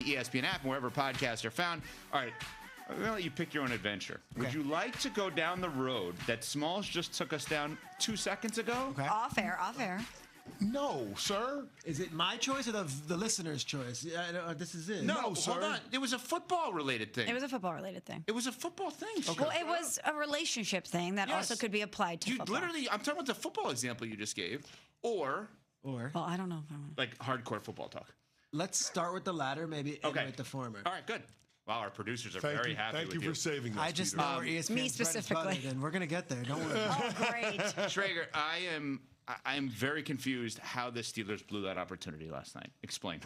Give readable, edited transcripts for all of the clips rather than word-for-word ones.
ESPN app and wherever podcasts are found. All right, I'm going to let you pick your own adventure. Okay. Would you like to go down the road that Smalls just took us down 2 seconds ago? Okay. Off air. No, sir. Is it my choice or the listener's choice? This is it. No, sir. Hold on. It was a football-related thing. It was a football-related thing. It was a football thing. Okay. Well, it was a relationship thing that also could be applied to football. Literally, I'm talking about the football example you just gave, or well, I don't know if I want like hardcore football talk. Let's start with the latter, maybe end with the former. All right, good. Wow, our producers are very happy with you. Thank you for saving us, I just Peter. know where ESPN's me specifically, and we're gonna get there. Don't worry. Oh, great. Schrager, I am very confused how the Steelers blew that opportunity last night. Explain.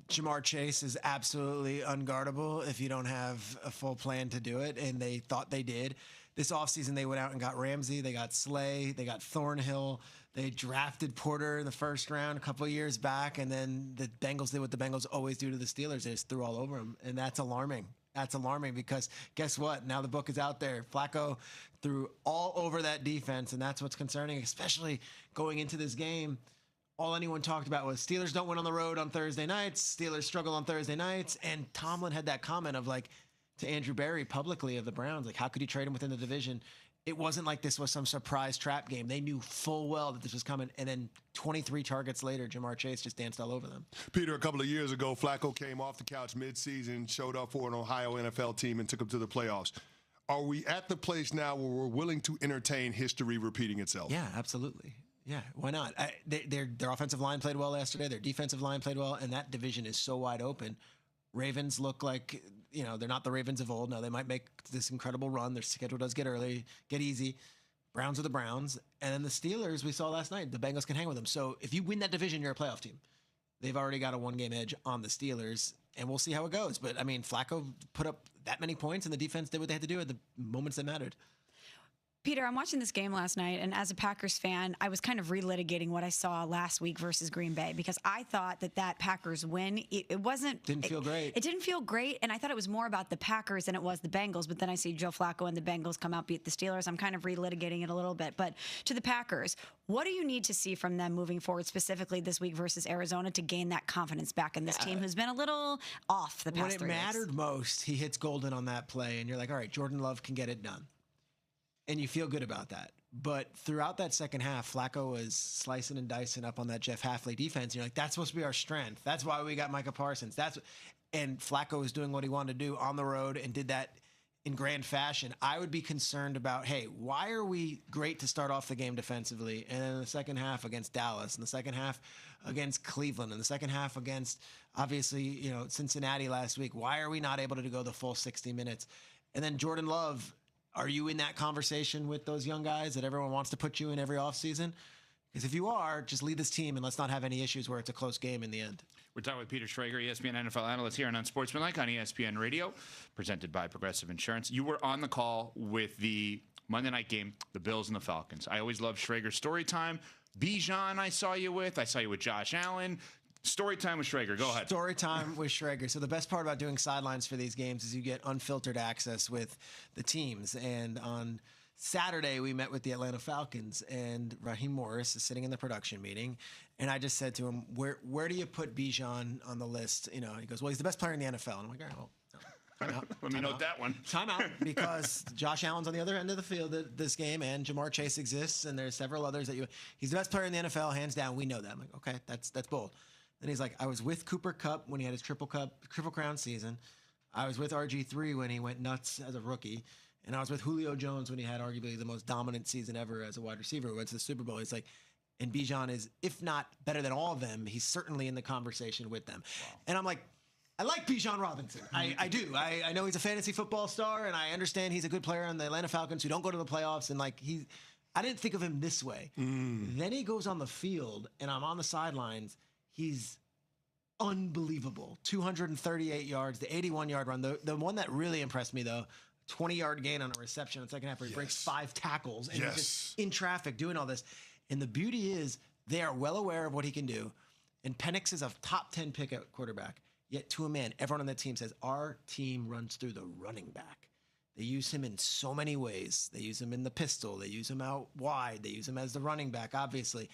Jamar Chase is absolutely unguardable if you don't have a full plan to do it, and they thought they did. This offseason, they went out and got Ramsey, they got Slay, they got Thornhill, they drafted Porter in the first round a couple of years back, and then the Bengals did what the Bengals always do to the Steelers. They just threw all over them, and that's alarming. That's alarming because guess what? Now the book is out there. Flacco threw all over that defense, and that's what's concerning, especially going into this game. All anyone talked about was Steelers don't win on the road on Thursday nights. Steelers struggle on Thursday nights. And Tomlin had that comment of like to Andrew Berry publicly of the Browns, like, how could you trade him within the division? It wasn't like this was some surprise trap game. They knew full well that this was coming. And then 23 targets later, Jamar Chase just danced all over them. Peter, a couple of years ago, Flacco came off the couch midseason, showed up for an Ohio NFL team, and took them to the playoffs. Are we at the place now where we're willing to entertain history repeating itself? Yeah, absolutely. Yeah, why not? Their offensive line played well yesterday. Their defensive line played well, and that division is so wide open. Ravens look like, they're not the Ravens of old. Now, they might make this incredible run. Their schedule does get easy. Browns are the Browns. And then the Steelers, we saw last night, the Bengals can hang with them. So if you win that division, you're a playoff team. They've already got a one-game edge on the Steelers, and we'll see how it goes. But, Flacco put up that many points, and the defense did what they had to do at the moments that mattered. Peter, I'm watching this game last night, and as a Packers fan, I was kind of relitigating what I saw last week versus Green Bay because I thought that Packers win, it wasn't... Didn't feel great. It didn't feel great, and I thought it was more about the Packers than it was the Bengals, but then I see Joe Flacco and the Bengals come out, beat the Steelers. I'm kind of relitigating it a little bit. But to the Packers, what do you need to see from them moving forward, specifically this week versus Arizona, to gain that confidence back in this team who's been a little off the past 3 weeks? When it mattered most, he hits golden on that play, and you're like, all right, Jordan Love can get it done. And you feel good about that. But throughout that second half, Flacco was slicing and dicing up on that Jeff Hafley defense. And you're like, that's supposed to be our strength. That's why we got Micah Parsons. And Flacco was doing what he wanted to do on the road and did that in grand fashion. I would be concerned about, hey, why are we great to start off the game defensively? And then in the second half against Dallas, in the second half against Cleveland, in the second half against, obviously, Cincinnati last week, why are we not able to go the full 60 minutes? And then Jordan Love, are you in that conversation with those young guys that everyone wants to put you in every offseason? Because if you are, just lead this team and let's not have any issues where it's a close game in the end. We're talking with Peter Schrager, ESPN NFL analyst here on Unsportsmanlike on ESPN Radio, presented by Progressive Insurance. You were on the call with the Monday night game, the Bills and the Falcons. I always love Schrager's story time. Bijan I saw you with Josh Allen. Story time with Schrager. Go ahead. Story time with Schrager. So the best part about doing sidelines for these games is you get unfiltered access with the teams. And on Saturday, we met with the Atlanta Falcons, and Raheem Morris is sitting in the production meeting. And I just said to him, where do you put Bijan on the list? He goes, well, he's the best player in the NFL. And I'm like, all right, well, no. Let me note that one. Time out, because Josh Allen's on the other end of the field this game, and Jamar Chase exists, and there's several others he's the best player in the NFL, hands down. We know that. I'm like, okay, that's bold. Then he's like, I was with Cooper Kupp when he had his Triple Crown season. I was with RG3 when he went nuts as a rookie. And I was with Julio Jones when he had arguably the most dominant season ever as a wide receiver who went to the Super Bowl. He's like, and Bijan is, if not better than all of them, he's certainly in the conversation with them. Wow. And I'm like, I like Bijan Robinson. I do. I know he's a fantasy football star, and I understand he's a good player on the Atlanta Falcons who don't go to the playoffs. And I didn't think of him this way. Then he goes on the field, and I'm on the sidelines. He's unbelievable. 238 yards, the 81-yard run. The one that really impressed me, though, 20-yard gain on a reception in the second half where he breaks 5 tackles. And he's just in traffic doing all this. And the beauty is they are well aware of what he can do. And Penix is a top 10 pick at quarterback. Yet to a man, everyone on that team says, our team runs through the running back. They use him in so many ways. They use him in the pistol. They use him out wide. They use him as the running back, obviously.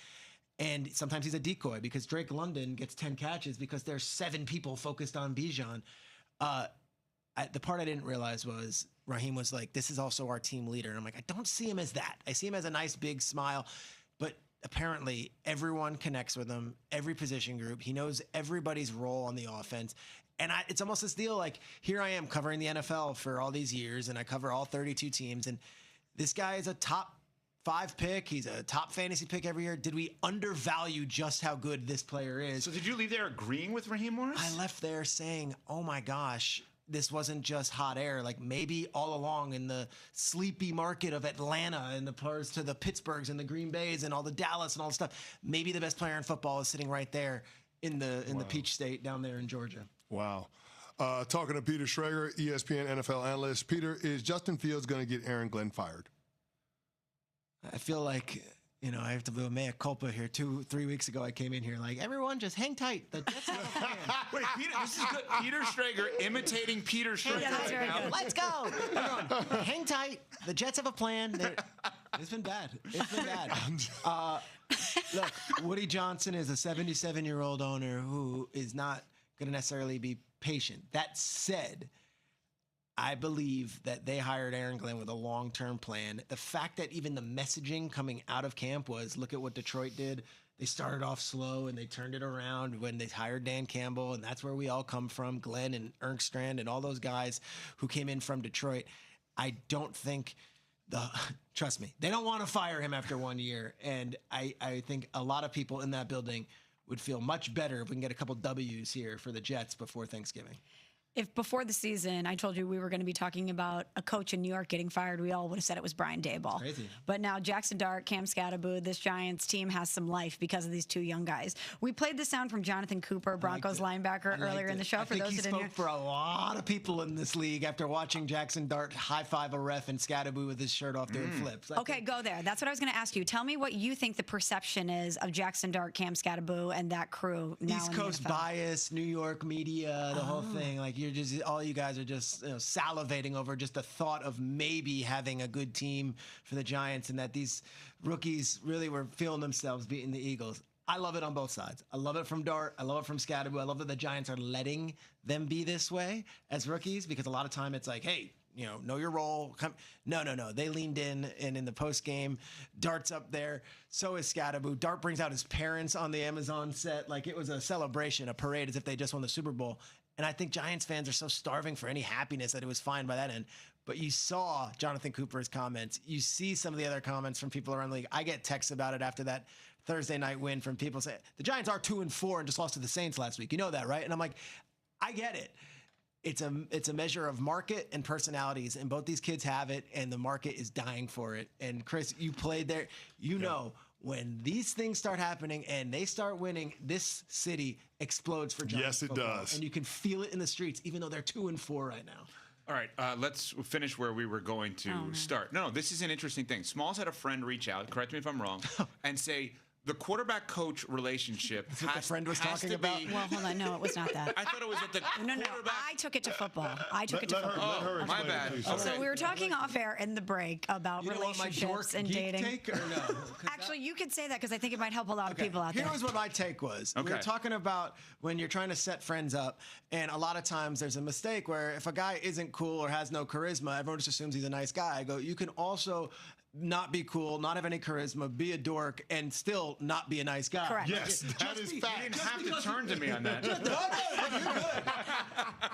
And sometimes he's a decoy because Drake London gets 10 catches because there's 7 people focused on Bijan. The part I didn't realize was Raheem was like, this is also our team leader. And I'm like, I don't see him as that. I see him as a nice big smile. But apparently everyone connects with him, every position group. He knows everybody's role on the offense. And it's almost this deal like, here I am covering the NFL for all these years, and I cover all 32 teams. And this guy is a top 5 pick. He's a top fantasy pick every year. Did we undervalue just how good this player is? So did you leave there agreeing with Raheem Morris? I left there saying, oh my gosh, this wasn't just hot air. Like maybe all along in the sleepy market of Atlanta and the parts to the Pittsburghs and the Green Bays and all the Dallas and all the stuff, maybe the best player in football is sitting right there in the Peach State down there in Georgia. Wow. Talking to Peter Schrager, ESPN NFL analyst. Peter, is Justin Fields going to get Aaron Glenn fired? I feel like, I have to do a mea culpa here. 2-3 weeks ago, I came in here like, everyone just hang tight. The Jets have a plan. Wait, Peter, this is good. Peter Schrager imitating Peter Schrager. Yeah, that's very good. Let's go. Everyone, hang tight. The Jets have a plan. It's been bad. It's been bad. Look, Woody Johnson is a 77-year-old owner who is not going to necessarily be patient. That said, I believe that they hired Aaron Glenn with a long-term plan. The fact that even the messaging coming out of camp was, look at what Detroit did. They started off slow and they turned it around when they hired Dan Campbell, and that's where we all come from, Glenn and Erkstrand and all those guys who came in from Detroit. I don't think trust me, they don't want to fire him after 1 year. And I think a lot of people in that building would feel much better if we can get a couple W's here for the Jets before Thanksgiving. If before the season I told you we were going to be talking about a coach in New York getting fired, we all would have said it was Brian Daboll. Crazy. But now Jaxson Dart, Cam Scatterbo, this Giants team has some life because of these 2 young guys. We played the sound from Jonathan Cooper, Broncos linebacker, earlier in the show. For those who didn't hear, for a lot of people in this league after watching Jaxson Dart high-five a ref and Scatterbo with his shirt off doing flips. Okay, go there. That's what I was going to ask you. Tell me what you think the perception is of Jaxson Dart, Cam Scatterbo, and that crew now East in the Coast NFL. bias, New York media, the whole thing. Like all you guys are just salivating over just the thought of maybe having a good team for the Giants, and that these rookies really were feeling themselves beating the Eagles. I love it on both sides. I love it from Dart. I love it from Scatterbo. I love that the Giants are letting them be this way as rookies, because a lot of time it's like, hey, know your role. No. They leaned in, and in the post game, Dart's up there. So is Scatterbo. Dart brings out his parents on the Amazon set. Like it was a celebration, a parade, as if they just won the Super Bowl. And I think Giants fans are so starving for any happiness that it was fine by that end. But you saw Jonathan Cooper's comments. You see some of the other comments from people around the league. I get texts about it after that Thursday night win from people saying, the Giants are 2-4 and just lost to the Saints last week. You know that, right? And I'm like, I get it. It's a measure of market and personalities, and both these kids have it, and the market is dying for it. And Chris, you played there. You know, when these things start happening and they start winning, this city explodes for Giants Yes, it football. does. And you can feel it in the streets, even though they're 2-4 right now. All right, let's finish where we were going to start. No, this is an interesting thing. Smalls had a friend reach out, correct me if I'm wrong, and say, the quarterback-coach relationship That's what the friend was talking to about? be. Well, hold on. No, it was not that. I thought it was at the No. quarterback. I took it to football. I took it to Let football. her Oh, my explain it, bad. please. Okay. So we were talking off air in the break about You don't want my relationships dork and geek dating. take or no? 'Cause Actually, you could say that because I think it might help a lot of people out there. Here was what my take was. We were Okay. talking about when you're trying to set friends up, and a lot of times there's a mistake where if a guy isn't cool or has no charisma, everyone just assumes he's a nice guy. I go, you can also not be cool, not have any charisma, be a dork, and still not be a nice guy. Correct. Yes, that is You fact. didn't have to turn to me on that. No, you're good.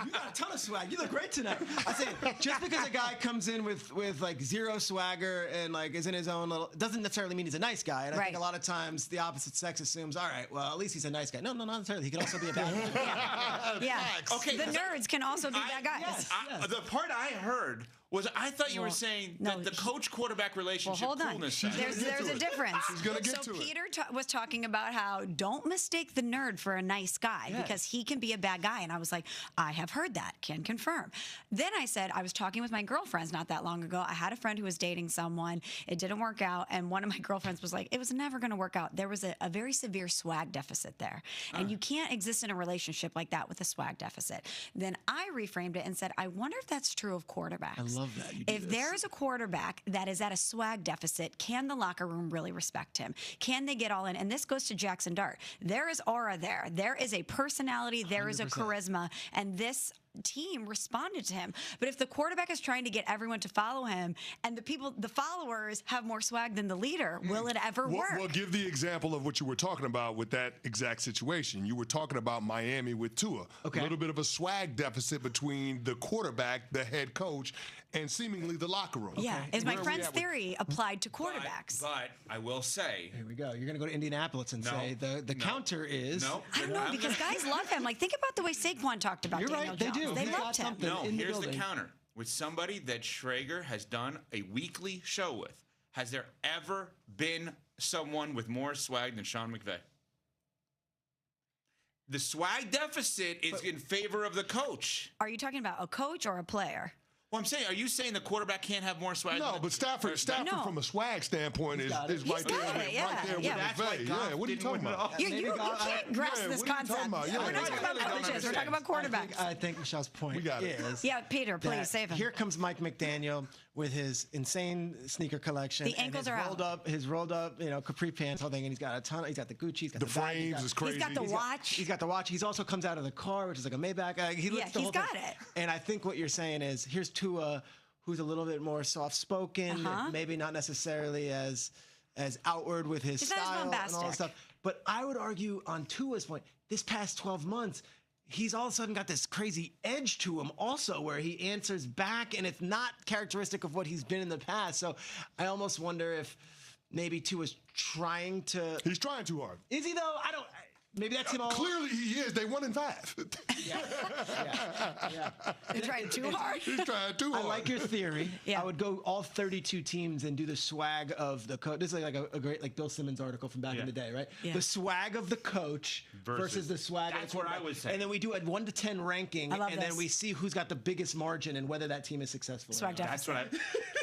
You got a ton of swag. You look great tonight. I say, just because a guy comes in with like zero swagger and like is in his own little, doesn't necessarily mean he's a nice guy. And I think Right. a lot of times the opposite sex assumes, all right, well, at least he's a nice guy. No, not necessarily. He can also be a bad guy. Yeah. Okay, The nerds can also be bad guys. yes. The part I heard was I thought you were Well, saying no, that the coach-quarterback Well, relationship hold on. coolness. There's a difference. He's gonna get so to it. Peter was talking about how don't mistake the nerd for a nice guy because he can be a bad guy. And I was like, I have heard that. can confirm. Then I said, I was talking with my girlfriends not that long ago. I had a friend who was dating someone. It didn't work out. And one of my girlfriends was like, it was never going to work out. There was a very severe swag deficit there. And you can't exist in a relationship like that with a swag deficit. Then I reframed it and said, I wonder if that's true of quarterbacks. I love that. You do If this. there is a quarterback that is at a swag deficit, can the locker room really respect him? Can they get all in? And this goes to Jaxson Dart. There is aura there. There is a personality. There is a 100%. charisma. And this team responded to him. But if the quarterback is trying to get everyone to follow him and the followers have more swag than the leader, will it ever work? Well, give the example of what you were talking about with that exact situation. You were talking about Miami with Tua. Okay. A little bit of a swag deficit between the quarterback, the head coach, and seemingly the locker room. Yeah, is my Where are we friend's at with- theory applied to quarterbacks? But I will say, Here we go. You're going to go to Indianapolis and No. say the No. counter is. no. I don't know, because guys love him. Like, think about the way Saquon talked about You're Daniel right, they Jones. do. They He's got loved him. something. No, in the here's the building. counter. With somebody that Schrager has done a weekly show with, has there ever been someone with more swag than Sean McVay? The swag deficit is in favor of the coach. Are you talking about a coach or a player? Well, I'm saying, are you saying the quarterback can't have more swag? No, than but Stafford No. from a swag standpoint is got it. right He's there, got it, right yeah, there yeah. with That's McVay. Yeah, what are you talking about? You can't grasp yeah, this what are you talking concept. about? Yeah, We're not talking about I don't coaches. We're talking about quarterbacks. I think Michelle's point We got it. is. Yeah, Peter, please that save him. Here comes Mike McDaniel with his insane sneaker collection. The and ankles his are rolled out. up, his rolled up, capri pants, whole thing, and he's got a ton. He's got the Gucci, he's got The the bag, frames is crazy. He's got the watch. He's got the watch. He's also comes out of the car, which is like a Maybach. He looks Yeah, the he's whole got thing. it. And I think what you're saying is, here's Tua, who's a little bit more soft-spoken, maybe not necessarily as outward with his He's not as style and all that bombastic. stuff. But I would argue on Tua's point, this past 12 months, he's all of a sudden got this crazy edge to him also where he answers back, and it's not characteristic of what he's been in the past. So I almost wonder if maybe Tua's trying to... He's trying too hard. Is he, though? I don't... Maybe that's him all... Clearly he is. They 1-5. They're trying too hard. He's trying too hard. I like your theory. Yeah. I would go all 32 teams and do the swag of the coach. This is like a great like Bill Simmons article from back in the day, right? Yeah. The swag of the coach versus the swag of That's the what I quarterback. was saying. And then we do a 1 to 10 ranking, I love and then this. we see who's got the biggest margin and whether that team is successful. or Swag not. That's what I.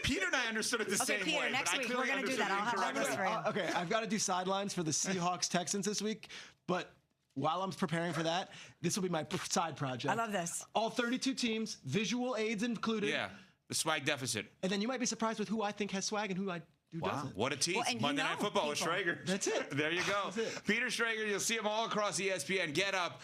Peter and I understood it the Okay, same Peter, way. next but I week clearly we're gonna do understood that. it I'll have that incorrectly. list for you. Okay, I've got to do sidelines for the Seahawks Texans this week, but while I'm preparing for that, this will be my side project. I love this. All 32 teams, visual aids included. Yeah, the swag deficit. And then you might be surprised with who I think has swag and who Wow, doesn't. what a tease. Well, and you Monday know Night Football with people. Schrager. That's it. There you go. That's it. Peter Schrager, you'll see him all across ESPN. Get up